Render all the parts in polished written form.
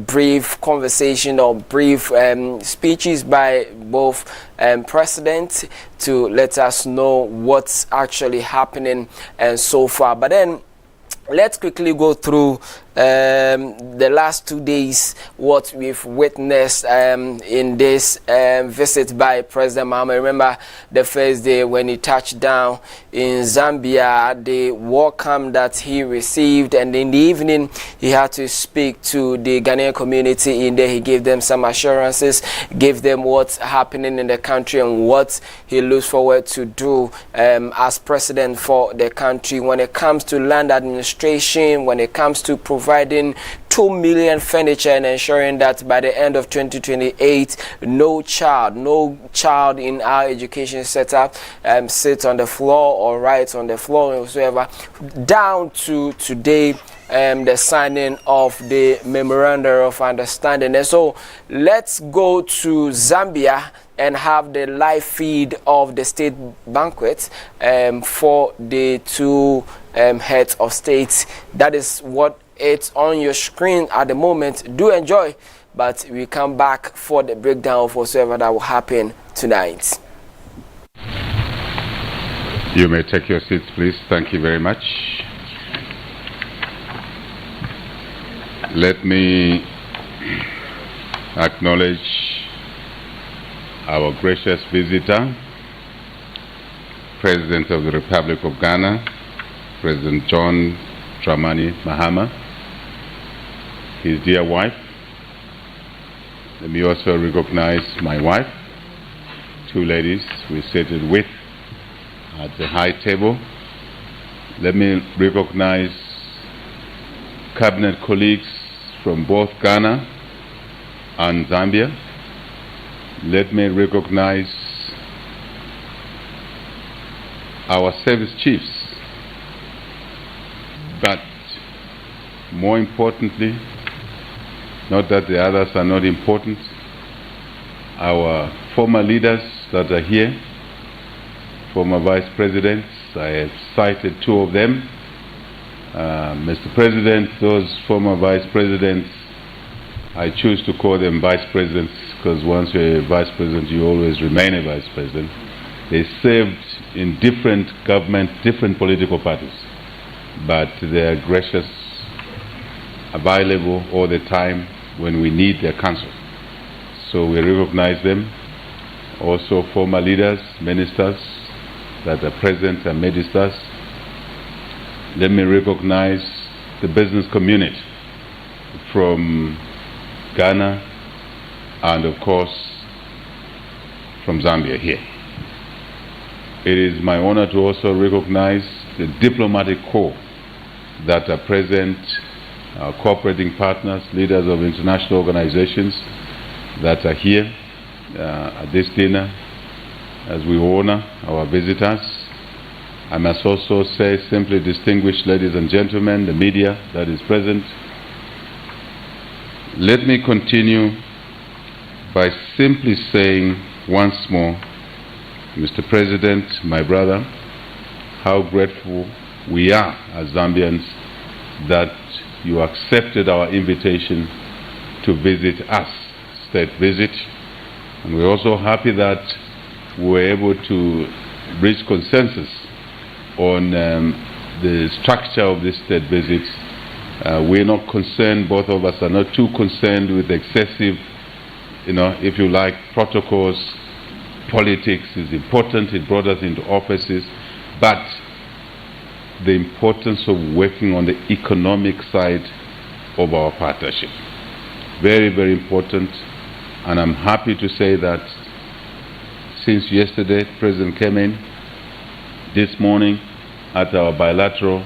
brief conversation or brief speeches by both presidents to let us know what's actually happening and so far. But then let's quickly go through the last 2 days, what we've witnessed in this visit by President Mahama. Remember the first day when he touched down in Zambia, the welcome that he received, and in the evening he had to speak to the Ghanaian community. In there he gave them some assurances, gave them what's happening in the country and what he looks forward to do as president for the country when it comes to land administration, when it comes to providing 2 million furniture and ensuring that by the end of 2028 no child in our education setup sits on the floor or writes on the floor or whatsoever, down to today the signing of the memorandum of understanding. And so let's go to Zambia and have the live feed of the state banquet for the two heads of states. That is what it's on your screen at the moment. Do enjoy, but we come back for the breakdown of whatsoever that will happen tonight. You may take your seats, please. Thank you very much. Let me acknowledge our gracious visitor, President of the Republic of Ghana, President John Dramani Mahama, his dear wife. Let me also recognize my wife, two ladies we seated with at the high table. Let me recognize cabinet colleagues from both Ghana and Zambia. Let me recognize our service chiefs, but more importantly, not that the others are not important, our former leaders that are here, former vice presidents. I have cited two of them. Mr. President, those former vice presidents, I choose to call them vice presidents because once you're a vice president, you always remain a vice president. They served in different governments, different political parties, but they are gracious, available all the time when we need their counsel. So we recognize them. Also former leaders, ministers that are present and ministers. Let me recognize the business community from Ghana and of course from Zambia here. It is my honor to also recognize the diplomatic corps that are present, our cooperating partners, leaders of international organizations that are here at this dinner as we honor our visitors. I must also say, simply distinguished ladies and gentlemen, the media that is present. Let me continue by simply saying once more, Mr. President, my brother, how grateful we are as Zambians that you accepted our invitation to visit us, state visit. And we're also happy that we were able to reach consensus on the structure of this state visit. We're not concerned, both of us are not too concerned with excessive, if you like, protocols. Politics is important, it brought us into offices, but the importance of working on the economic side of our partnership. Very, very important, and I'm happy to say that since yesterday, the President came in, this morning at our bilateral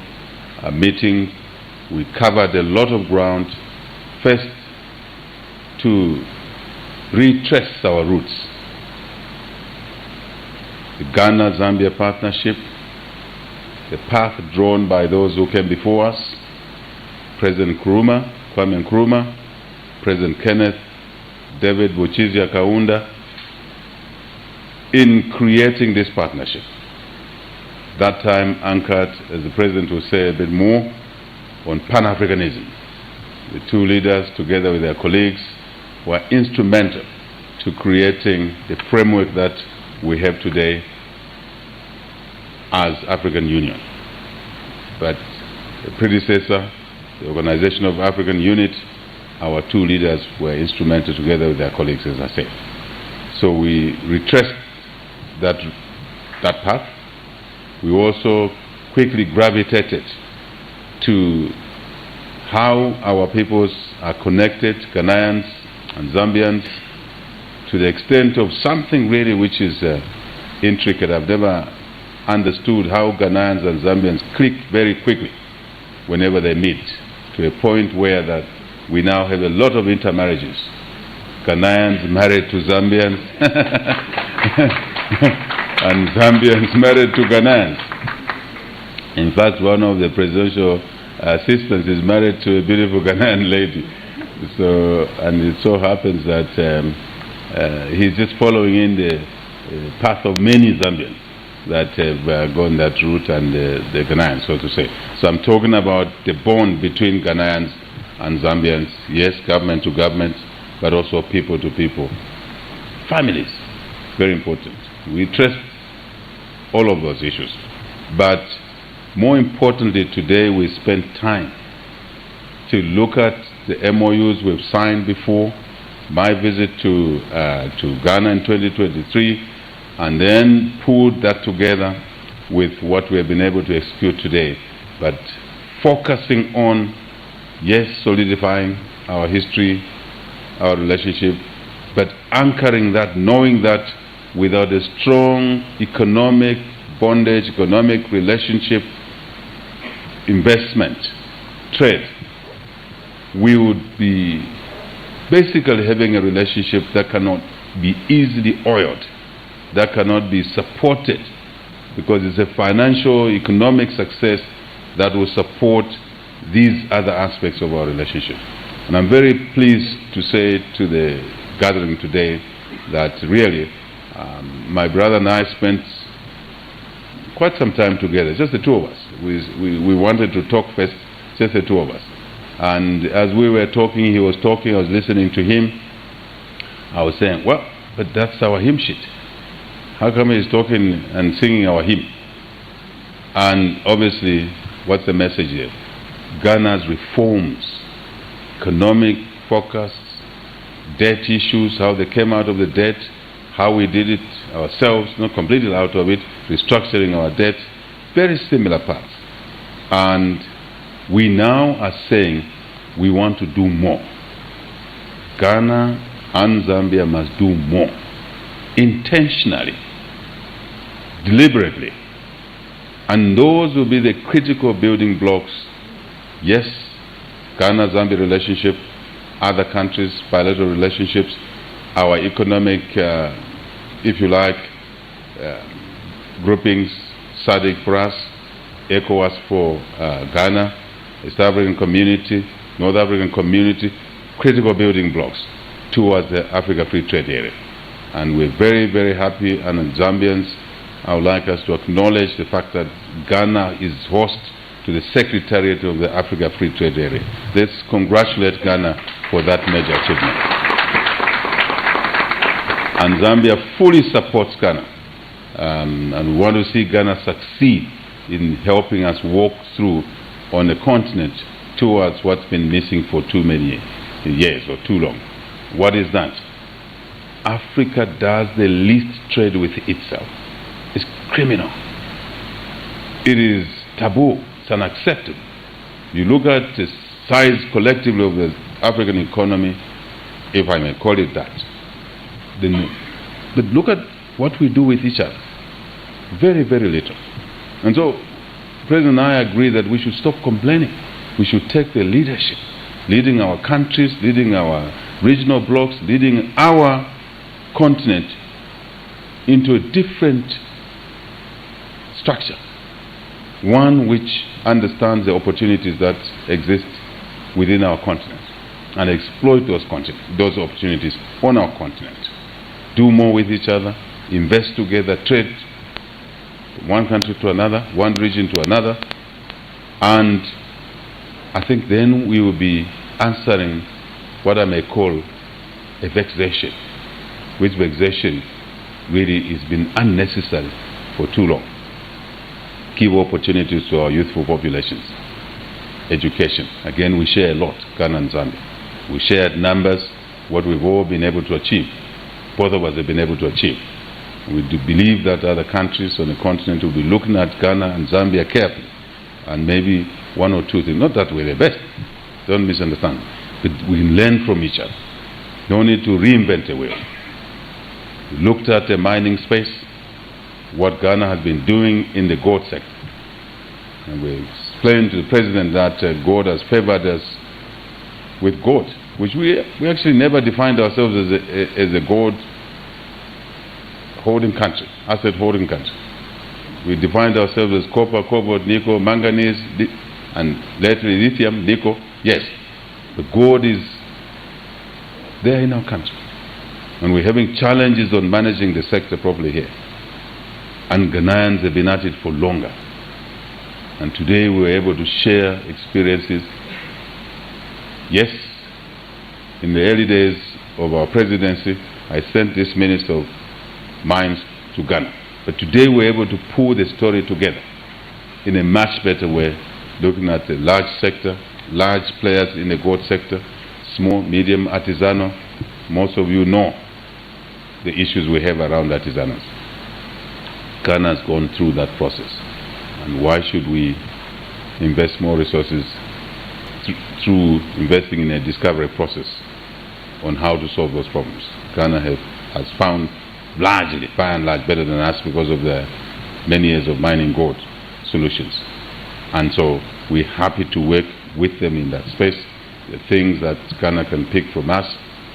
meeting, we covered a lot of ground. First, to retrace our roots. The Ghana-Zambia partnership, the path drawn by those who came before us, President Kwame Nkrumah, President Kenneth David Buchizia Kaunda, in creating this partnership. That time anchored, as the President will say a bit more, on Pan-Africanism. the two leaders, together with their colleagues, were instrumental to creating the framework that we have today as African Union. But the predecessor, the Organization of African Unit, our two leaders were instrumental together with their colleagues, as I said. So we retraced that path. We also quickly gravitated to how our peoples are connected, Ghanaians and Zambians, to the extent of something really which is intricate. I've never understood how Ghanaians and Zambians click very quickly whenever they meet, to a point where that we now have a lot of intermarriages. Ghanaians married to Zambians and Zambians married to Ghanaians. In fact, one of the presidential assistants is married to a beautiful Ghanaian lady. So, and it so happens that he's just following in the path of many Zambians that have gone that route, and the Ghanaians, so to say. So I'm talking about the bond between Ghanaians and Zambians, yes, government to government, but also people to people. Families, very important. We trust all of those issues. But more importantly, today we spend time to look at the MOUs we've signed before, my visit to Ghana in 2023, and then put that together with what we have been able to execute today. But focusing on, yes, solidifying our history, our relationship, but anchoring that, knowing that without a strong economic bondage, economic relationship, investment, trade, we would be basically having a relationship that cannot be easily oiled, that cannot be supported, because it's a financial, economic success that will support these other aspects of our relationship. And I'm very pleased to say to the gathering today that really my brother and I spent quite some time together, just the two of us. We wanted to talk first, just the two of us. And as we were talking, he was talking, I was listening to him. I was saying, well, but that's our hymn sheet. How come he's talking and singing our hymn? And obviously, what's the message here? Ghana's reforms, economic focus, debt issues, how they came out of the debt, how we did it ourselves, not completely out of it, restructuring our debt, very similar paths. And we now are saying we want to do more. Ghana and Zambia must do more, intentionally, deliberately. And those will be the critical building blocks. Yes, Ghana-Zambia relationship, other countries, bilateral relationships, our economic, if you like, groupings, SADC for us, ECOWAS for Ghana, East African Community, North African Community, critical building blocks towards the Africa Free Trade Area. And we're very, very happy, and Zambians, I would like us to acknowledge the fact that Ghana is host to the Secretariat of the Africa Free Trade Area. Let's congratulate Ghana for that major achievement. And Zambia fully supports Ghana. And we want to see Ghana succeed in helping us walk through on the continent towards what's been missing for too many years or too long. What is that? Africa does the least trade with itself. It's criminal. It is taboo. It's unacceptable. You look at the size collectively of the African economy, if I may call it that. But look at what we do with each other. Very, very little. And so, the President and I agree that we should stop complaining. We should take the leadership, leading our countries, leading our regional blocks, leading our continent into a different structure. One which understands the opportunities that exist within our continent and exploit those opportunities on our continent. Do more with each other, invest together, trade from one country to another, one region to another, and I think then we will be answering what I may call a vexation, which vexation really has been unnecessary for too long. Give opportunities to our youthful populations. Education. Again, we share a lot, Ghana and Zambia. We shared numbers, what we've all been able to achieve. Both of us have been able to achieve. We do believe that other countries on the continent will be looking at Ghana and Zambia carefully, and maybe one or two things. Not that we're the best, don't misunderstand, but we can learn from each other. No need to reinvent a wheel. We looked at the mining space, what Ghana has been doing in the gold sector. And we explained to the president that God has favored us with gold, which we actually never defined ourselves as a gold holding country, asset holding country. We defined ourselves as copper, cobalt, nickel, manganese, and later lithium, nickel. Yes, the gold is there in our country. And we're having challenges on managing the sector properly here. And Ghanaians have been at it for longer. And today we were able to share experiences. Yes, in the early days of our presidency, I sent this Minister of Mines to Ghana. But today we're able to pull the story together in a much better way, looking at the large sector, large players in the gold sector, small, medium, artisanal. Most of you know the issues we have around artisanals. Ghana has gone through that process. And why should we invest more resources through investing in a discovery process on how to solve those problems? Ghana has found largely, by and large, better than us because of the many years of mining gold solutions. And so we're happy to work with them in that space. The things that Ghana can pick from us,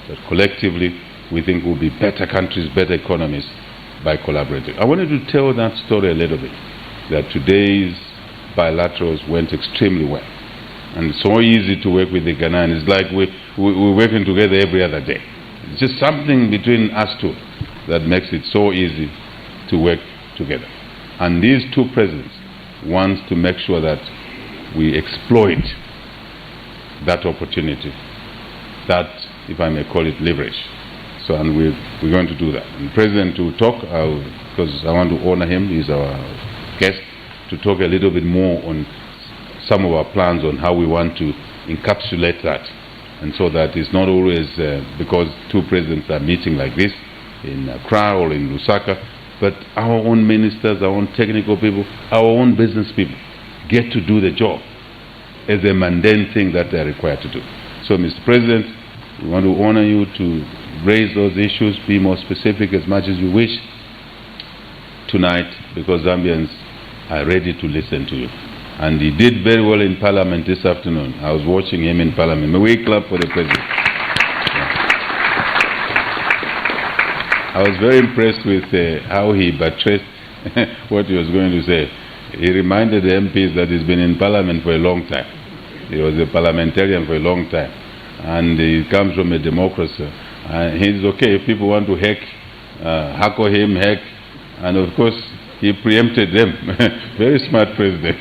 that collectively we think will be better countries, better economies by collaborating. I wanted to tell that story a little bit, that today's bilaterals went extremely well. And it's so easy to work with the Ghanaians. It's like we're working together every other day. It's just something between us two that makes it so easy to work together. And these two presidents want to make sure that we exploit that opportunity, that, if I may call it, leverage. So, and we're going to do that. And the president will talk, because I want to honor him, he's our guest, to talk a little bit more on some of our plans on how we want to encapsulate that. And so that it's not always because two presidents are meeting like this in Accra or in Lusaka, but our own ministers, our own technical people, our own business people get to do the job as a mundane thing that they're required to do. So, Mr. President, we want to honor you to raise those issues, be more specific as much as you wish tonight, because Zambians are ready to listen to you. And he did very well in Parliament this afternoon. I was watching him in Parliament. May we clap for the President? I was very impressed with how he buttressed what he was going to say. He reminded the MPs that he's been in Parliament for a long time. He was a parliamentarian for a long time. And he comes from a democracy. He's okay if people want to heckle him, heck. And of course, he preempted them. Very smart president.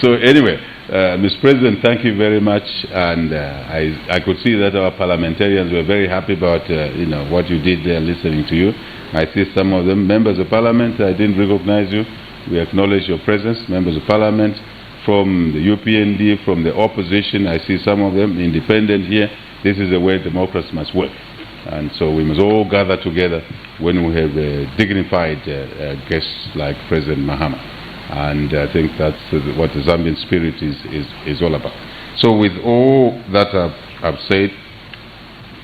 So anyway, Mr. President, thank you very much. And I could see that our parliamentarians were very happy about what you did there, listening to you. I see some of them, members of parliament. I didn't recognize you. We acknowledge your presence, members of parliament from the UPND, from the opposition. I see some of them independent here. This is the way democracy must work. And so we must all gather together when we have dignified guests like President Mahama. And I think that's what the Zambian spirit is all about. So with all that I've said,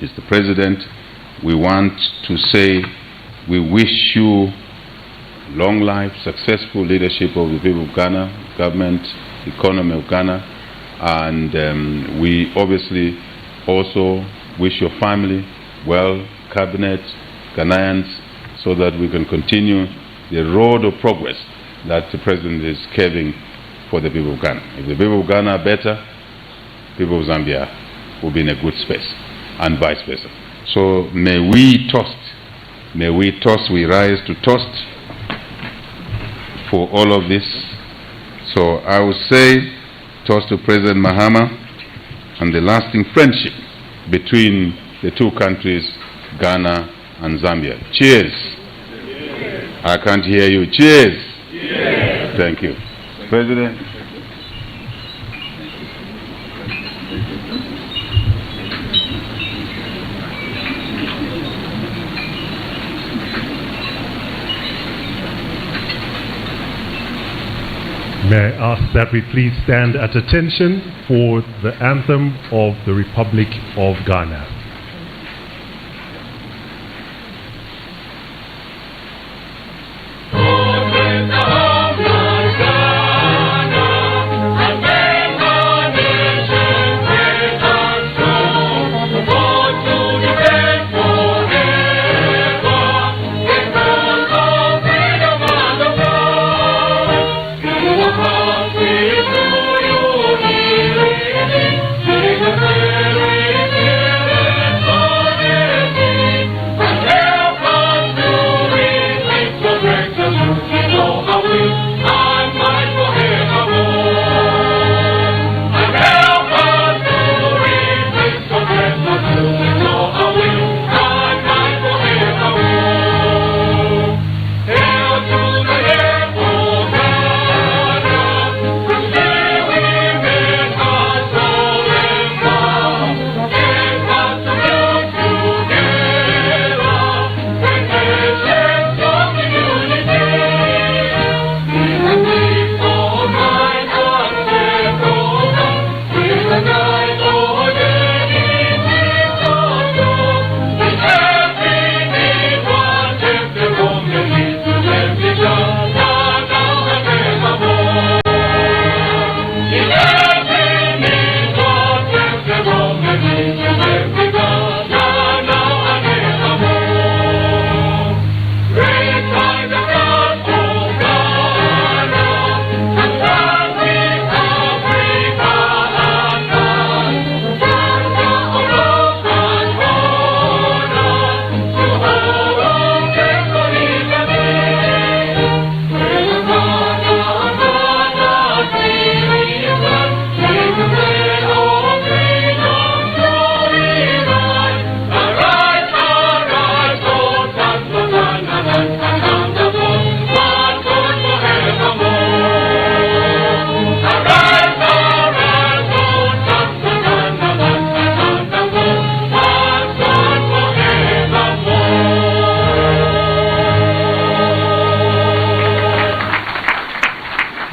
Mr. President, we want to say we wish you long life, successful leadership of the people of Ghana, government, economy of Ghana. And we obviously also wish your family well, cabinet, Ghanaians, so that we can continue the road of progress that the President is carving for the people of Ghana. If the people of Ghana are better, people of Zambia will be in a good space, and vice versa. So may we toast, we rise to toast for all of this. So I would say, toast to President Mahama, and the lasting friendship between the two countries, Ghana and Zambia. Cheers. I can't hear you. Cheers. Thank you. President. May I ask that we please stand at attention for the anthem of the Republic of Ghana.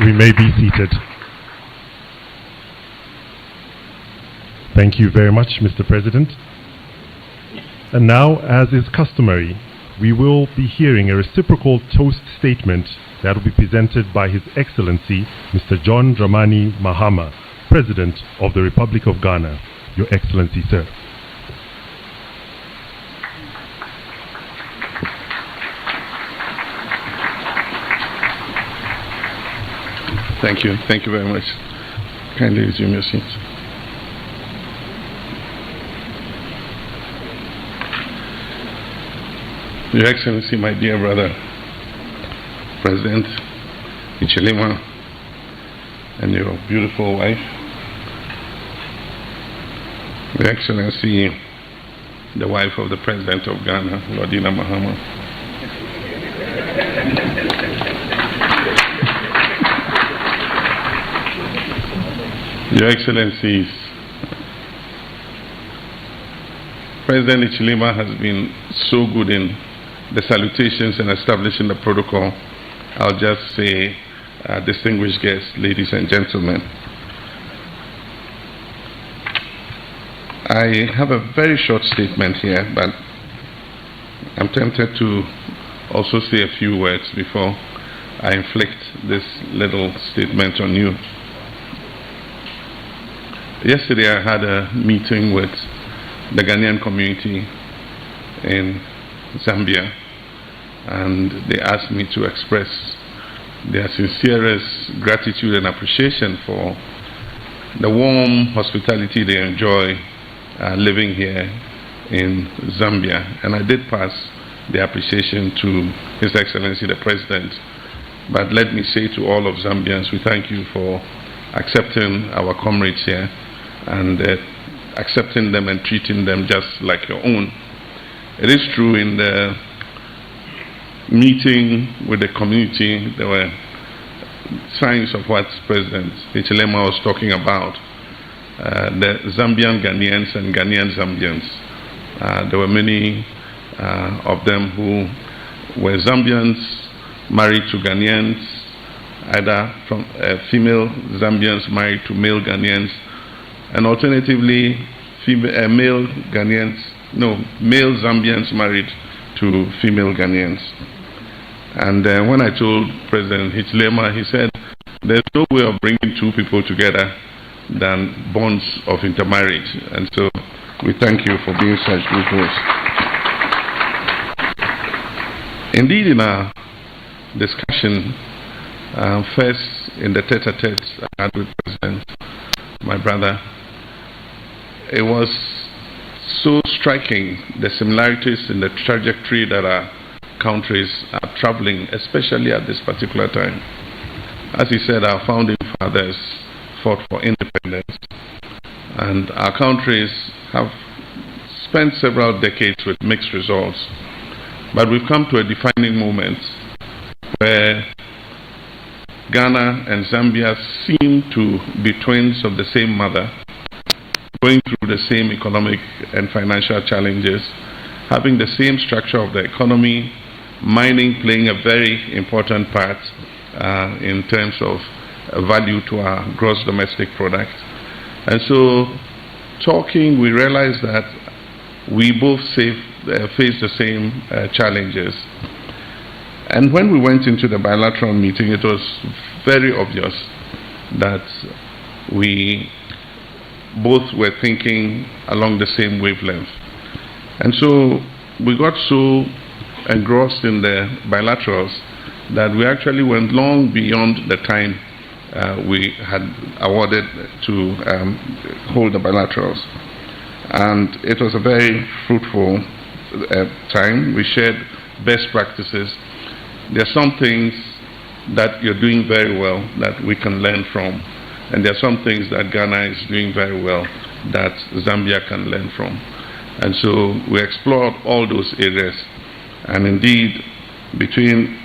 We may be seated. Thank you very much, Mr. President. And now, as is customary, we will be hearing a reciprocal toast statement that will be presented by His Excellency, Mr. John Dramani Mahama, President of the Republic of Ghana. Your Excellency, sir. Thank you. Thank you very much. Kindly resume your seats. Your Excellency, my dear brother, President Ichilima, and your beautiful wife, Your Excellency, the wife of the President of Ghana, Dramani Mahama, Your Excellencies, President Ichilima has been so good in the salutations and establishing the protocol. I'll just say, distinguished guests, ladies and gentlemen, I have a very short statement here, but I'm tempted to also say a few words before I inflict this little statement on you. Yesterday I had a meeting with the Ghanaian community in Zambia, and they asked me to express their sincerest gratitude and appreciation for the warm hospitality they enjoy living here in Zambia. And I did pass the appreciation to His Excellency the President. But let me say to all of Zambians, we thank you for accepting our comrades here, and accepting them and treating them just like your own. It is true, in the meeting with the community, there were signs of what President Hichilema was talking about. The Zambian Ghanaians and Ghanaian Zambians. There were many of them who were Zambians married to Ghanaians, either from female Zambians married to male Ghanaians, and alternatively male Zambians married to female Ghanaians. And when I told President Hichilema, he said, there's no way of bringing two people together than bonds of intermarriage. And so we thank you for being such good hosts. Indeed, in our discussion, first in the tete-a-tete I had with President, my brother, it was so striking, the similarities in the trajectory that our countries are traveling, especially at this particular time. As he said, our founding fathers fought for independence, and our countries have spent several decades with mixed results. But we've come to a defining moment where Ghana and Zambia seem to be twins of the same mother, going through the same economic and financial challenges, having the same structure of the economy, mining playing a very important part in terms of value to our gross domestic product. And so, talking, we realized that we both face the same challenges. And when we went into the bilateral meeting, it was very obvious that we both were thinking along the same wavelength. And so we got so engrossed in the bilaterals that we actually went long beyond the time we had awarded to hold the bilaterals. And it was a very fruitful time. We shared best practices. There are some things that you're doing very well that we can learn from, and there are some things that Ghana is doing very well that Zambia can learn from. And so we explored all those areas. And indeed, between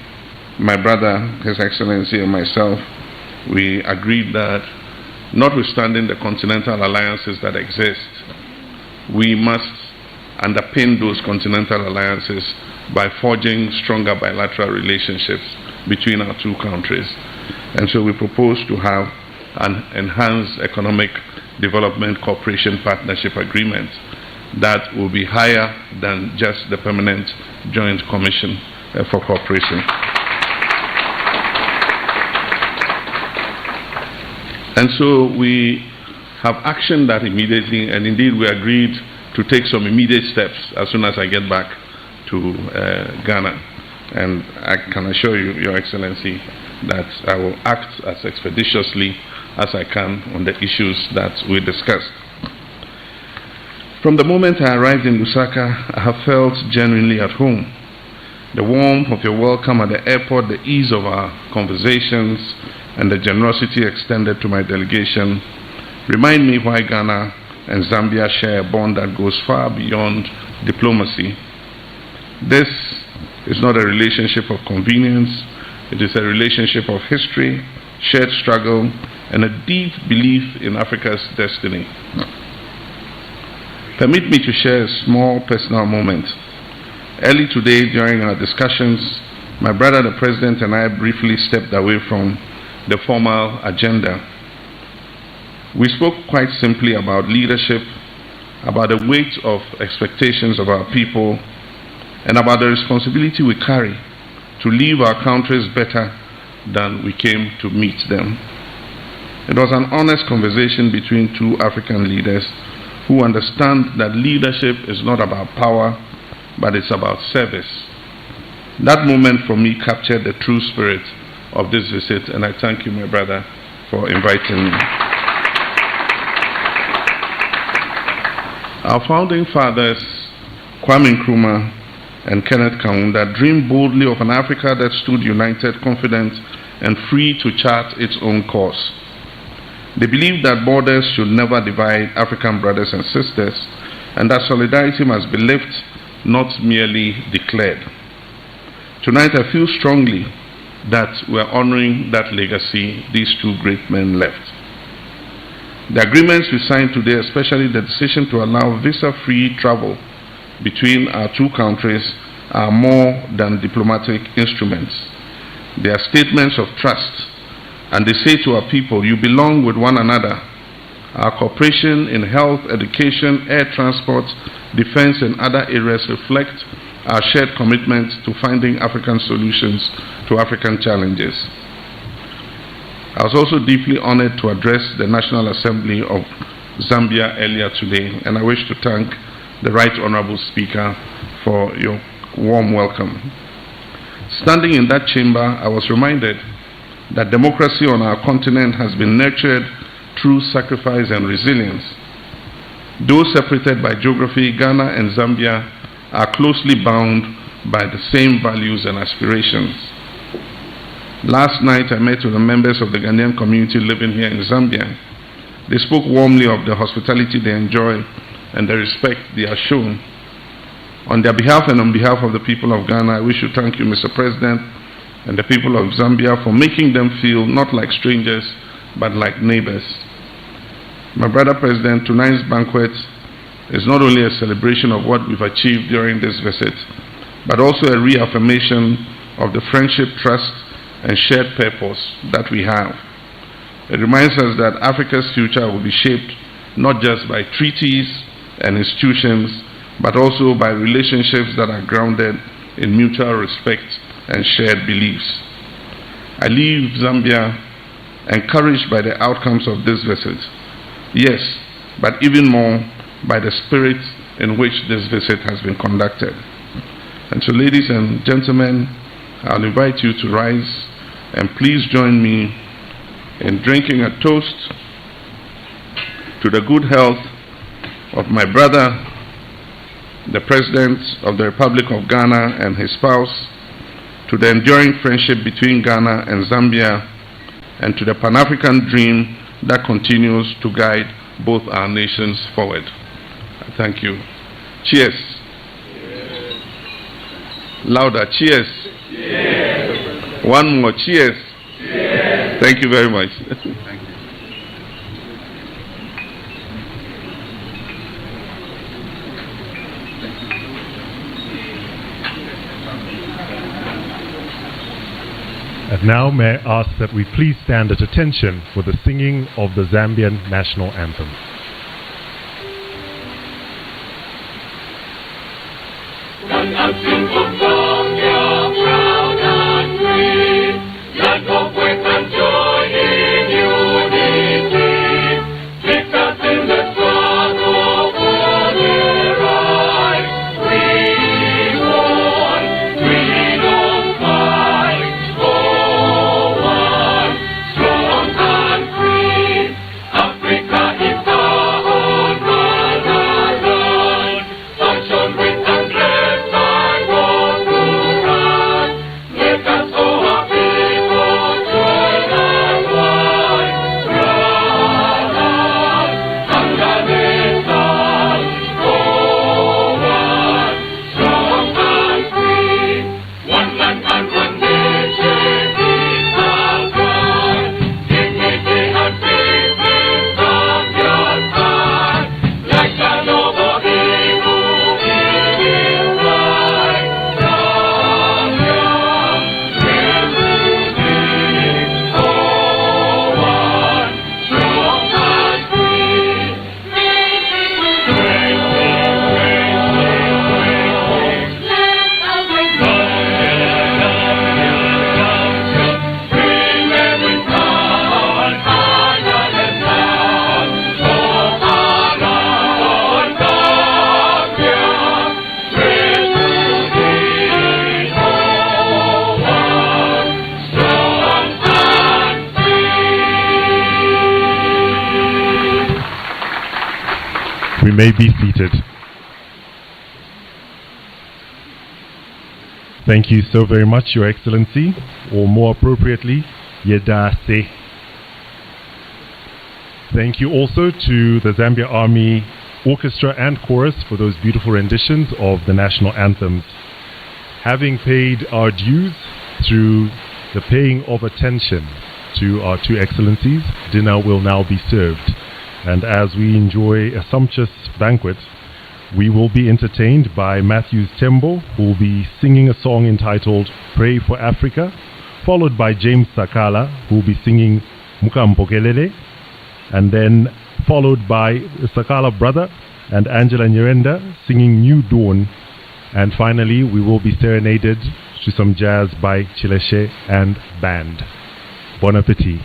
my brother, His Excellency, and myself, we agreed that notwithstanding the continental alliances that exist, we must underpin those continental alliances by forging stronger bilateral relationships between our two countries. And so we propose to have an enhanced economic development cooperation partnership agreement that will be higher than just the permanent joint commission for cooperation. And so we have actioned that immediately, and indeed we agreed to take some immediate steps as soon as I get back to Ghana. And I can assure you, Your Excellency, that I will act as expeditiously as I can on the issues that we discussed. From the moment I arrived in Lusaka, I have felt genuinely at home. The warmth of your welcome at the airport, the ease of our conversations, and the generosity extended to my delegation remind me why Ghana and Zambia share a bond that goes far beyond diplomacy. This is not a relationship of convenience. It is a relationship of history, shared struggle, and a deep belief in Africa's destiny. Permit me to share a small personal moment. Early today, during our discussions, my brother, the President, and I briefly stepped away from the formal agenda. We spoke quite simply about leadership, about the weight of expectations of our people, and about the responsibility we carry to leave our countries better than we came to meet them. It was an honest conversation between two African leaders who understand that leadership is not about power, but it's about service. That moment for me captured the true spirit of this visit, and I thank you, my brother, for inviting me. Our founding fathers, Kwame Nkrumah and Kenneth Kaunda, dreamed boldly of an Africa that stood united, confident, and free to chart its own course. They believe that borders should never divide African brothers and sisters, and that solidarity must be lived, not merely declared. Tonight I feel strongly that we are honoring that legacy these two great men left. The agreements we signed today, especially the decision to allow visa-free travel between our two countries, are more than diplomatic instruments. They are statements of trust, and they say to our people, you belong with one another. Our cooperation in health, education, air transport, defense, and other areas reflect our shared commitment to finding African solutions to African challenges. I was also deeply honored to address the National Assembly of Zambia earlier today, and I wish to thank the Right Honorable Speaker for your warm welcome. Standing in that chamber, I was reminded that democracy on our continent has been nurtured through sacrifice and resilience. Though separated by geography, Ghana and Zambia are closely bound by the same values and aspirations. Last night, I met with the members of the Ghanaian community living here in Zambia. They spoke warmly of the hospitality they enjoy and the respect they are shown. On their behalf and on behalf of the people of Ghana, I wish to thank you, Mr. President, and the people of Zambia for making them feel not like strangers, but like neighbors. My brother President, tonight's banquet is not only a celebration of what we've achieved during this visit, but also a reaffirmation of the friendship, trust, and shared purpose that we have. It reminds us that Africa's future will be shaped not just by treaties and institutions, but also by relationships that are grounded in mutual respect and shared beliefs. I leave Zambia encouraged by the outcomes of this visit. Yes, but even more by the spirit in which this visit has been conducted. And so, ladies and gentlemen, I'll invite you to rise and please join me in drinking a toast to the good health of my brother, the President of the Republic of Ghana, and his spouse, to the enduring friendship between Ghana and Zambia, and to the Pan-African dream that continues to guide both our nations forward. Thank you. Cheers. Cheers. Louder. Cheers. Cheers. One more. Cheers. Cheers. Thank you very much. Thank you. And now may I ask that we please stand at attention for the singing of the Zambian national anthem. We may be seated. Thank you so very much, Your Excellency, or more appropriately, Yedase. Thank you also to the Zambia Army Orchestra and Chorus for those beautiful renditions of the national anthems. Having paid our dues through the paying of attention to our two excellencies, dinner will now be served. And as we enjoy a sumptuous banquet, we will be entertained by Matthews Tembo, who will be singing a song entitled Pray for Africa, followed by James Sakala, who will be singing Mukampokelele, and then followed by the Sakala brother and Angela Nyirenda singing New Dawn. And finally, we will be serenaded to some jazz by Chileshe and band. Bon appetit.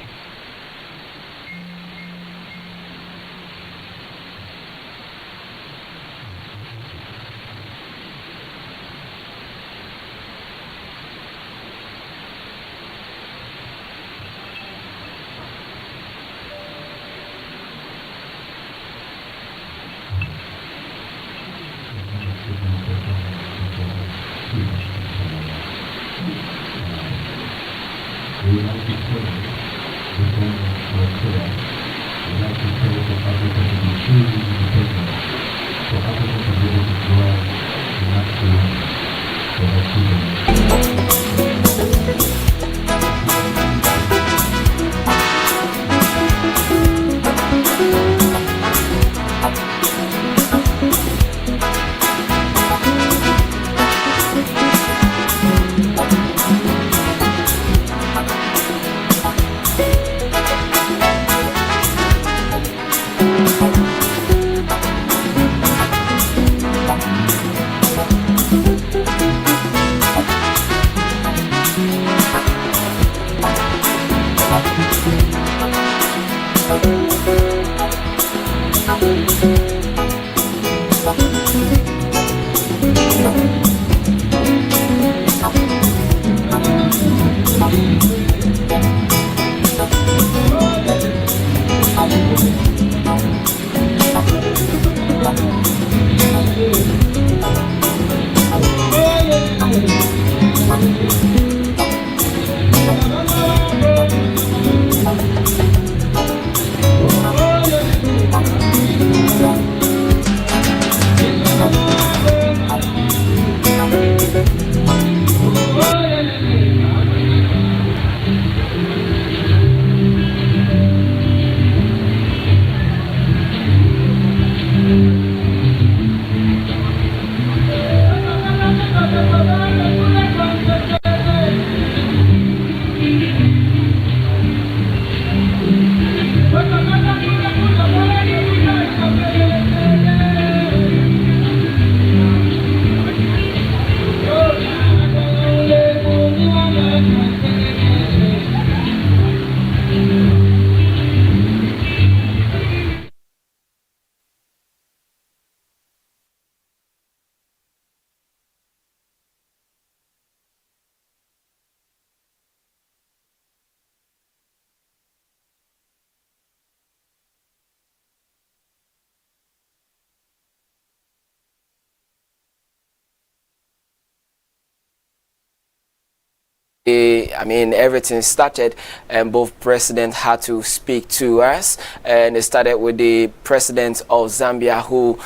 Everything started and both presidents had to speak to us, and it started with the president of Zambia, who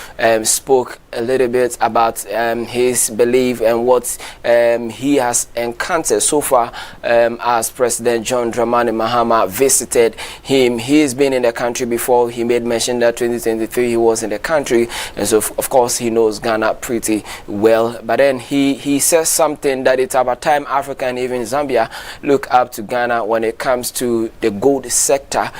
spoke a little bit about his belief and what he has encountered so far as President John Dramani Mahama visited him. He's been in the country before. He made mention that 2023 he was in the country, and so of course he knows Ghana pretty well. But then he says something that it's about time Africa and even Zambia look up to Ghana when it comes to the gold sector.